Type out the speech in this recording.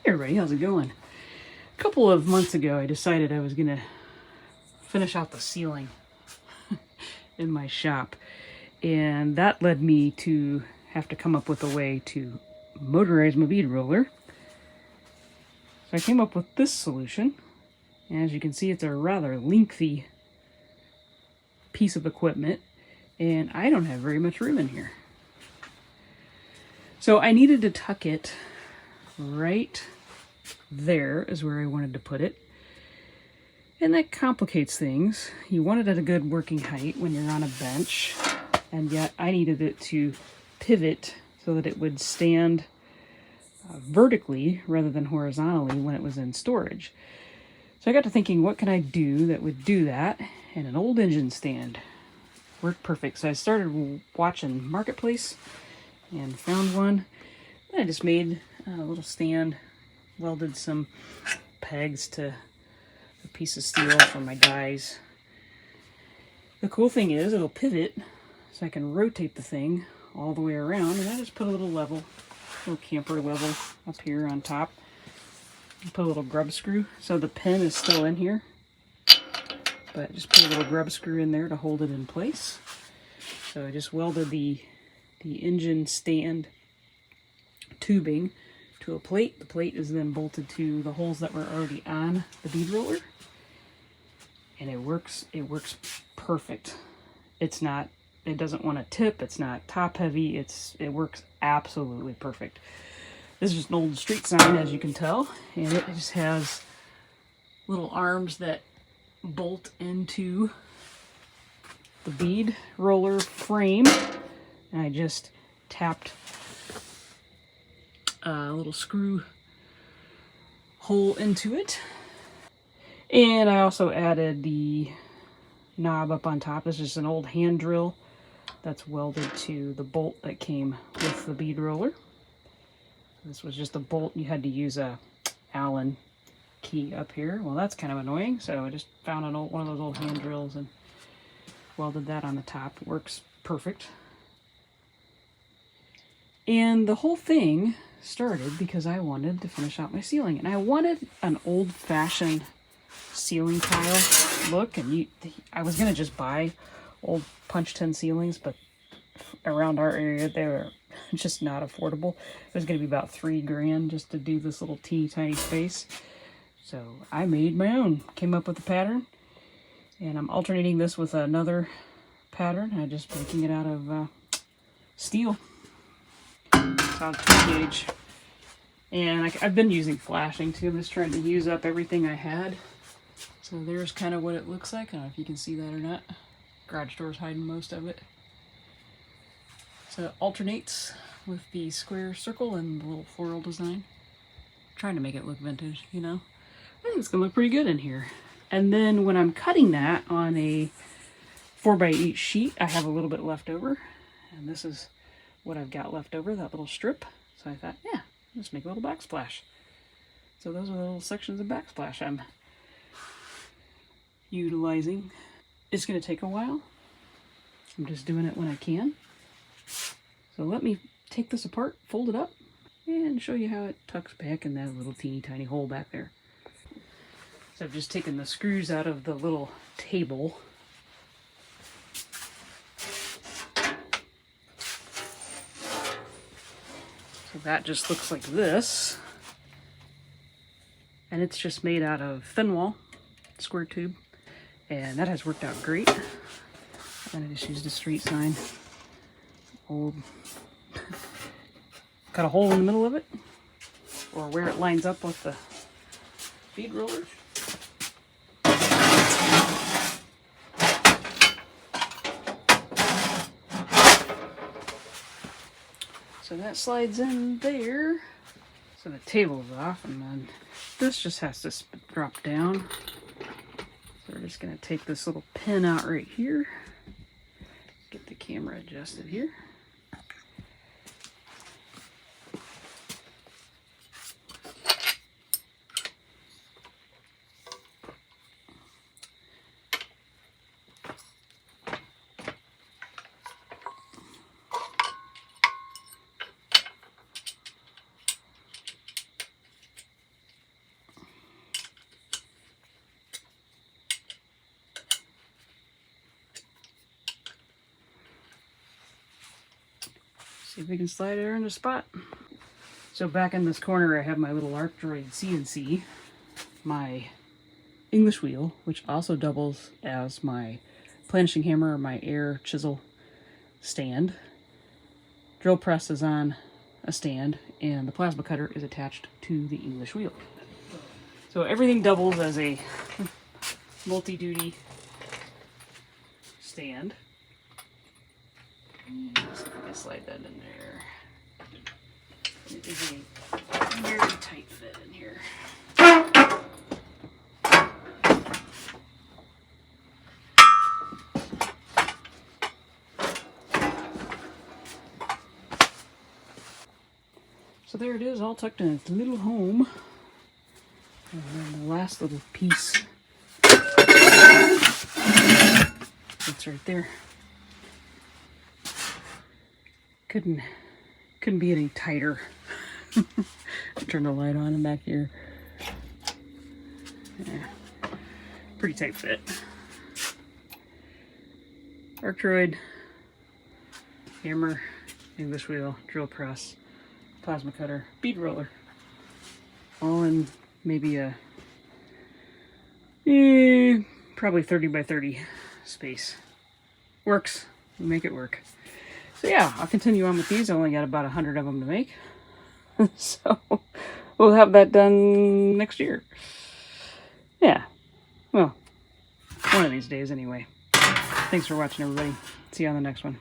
Hey everybody, how's it going? A couple of months ago I decided I was going to finish out the ceiling in my shop, and that led me to have to come up with a way to motorize my bead roller. So I came up with this solution, and as you can see it's a rather lengthy piece of equipment, and I don't have very much room in here. So I needed to tuck it right there is where I wanted to put it. And that complicates things. You want it at a good working height when you're on a bench, and yet I needed it to pivot so that it would stand vertically rather than horizontally when it was in storage. So I got to thinking, what can I do that would do that? And an old engine stand worked perfect. So I started watching Marketplace and found one. Then I just made a little stand, welded some pegs to a piece of steel for my dies. The cool thing is it'll pivot so I can rotate the thing all the way around, and I just put a little camper level up here on top. Put a little grub screw, so the pin is still in here, but just put a little grub screw in there to hold it in place. So I just welded the engine stand tubing to a plate. The plate is then bolted to the holes that were already on the bead roller, and it works perfect. It doesn't want to tip, it's not top heavy, it works absolutely perfect. This is just an old street sign, as you can tell, and it just has little arms that bolt into the bead roller frame, and I just tapped a little screw hole into it. And I also added the knob up on top. This is just an old hand drill that's welded to the bolt that came with the bead roller. This was just a bolt. You had to use a Allen key up here. Well, that's kind of annoying, so I just found one of those old hand drills and welded that on the top. It works perfect. And the whole thing started because I wanted to finish out my ceiling, and I wanted an old-fashioned ceiling tile look, and I was gonna just buy old punch tin ceilings, but around our area they were just not affordable. It was gonna be about $3 grand just to do this little teeny tiny space. So I made my own, came up with a pattern, and I'm alternating this with another pattern. I'm just making it out of steel. It's on 2 gauge. And I've been using flashing too. I'm just trying to use up everything I had. So there's kind of what it looks like. I don't know if you can see that or not. Garage door's hiding most of it. So it alternates with the square circle and the little floral design. Trying to make it look vintage, you know. I think it's gonna look pretty good in here. And then when I'm cutting that on a 4x8 sheet, I have a little bit left over. And this is what I've got left over, that little strip. So I thought, yeah, let's make a little backsplash. So those are the little sections of backsplash I'm utilizing. It's going to take a while. I'm just doing it when I can. So let me take this apart, fold it up, and show you how it tucks back in that little teeny tiny hole back there. So I've just taken the screws out of the little table. So that just looks like this. And it's just made out of thin wall, square tube. And that has worked out great. And I just used a street sign. Cut a hole in the middle of it, or where it lines up with the bead roller. So that slides in there. So the table's off, and then this just has to drop down. So we're just going to take this little pin out right here. Get the camera adjusted here. See if we can slide her in the spot. So back in this corner, I have my little Arcdroid CNC, my English wheel, which also doubles as my planishing hammer or my air chisel stand. Drill press is on a stand, and the plasma cutter is attached to the English wheel. So everything doubles as a multi-duty stand. Let's see if I can slide that in there. It is a very tight fit in here. So there it is, all tucked in its little home. And then the last little piece, it's right there. Couldn't be any tighter. Turn the light on and back here. Yeah, pretty tight fit. Arcdroid, hammer, English wheel, drill press, plasma cutter, bead roller, all in maybe a probably 30 by 30 space. Works. We make it work. So yeah, I'll continue on with these. I only got about 100 of them to make. So we'll have that done next year. Yeah. Well, one of these days anyway. Thanks for watching, everybody. See you on the next one.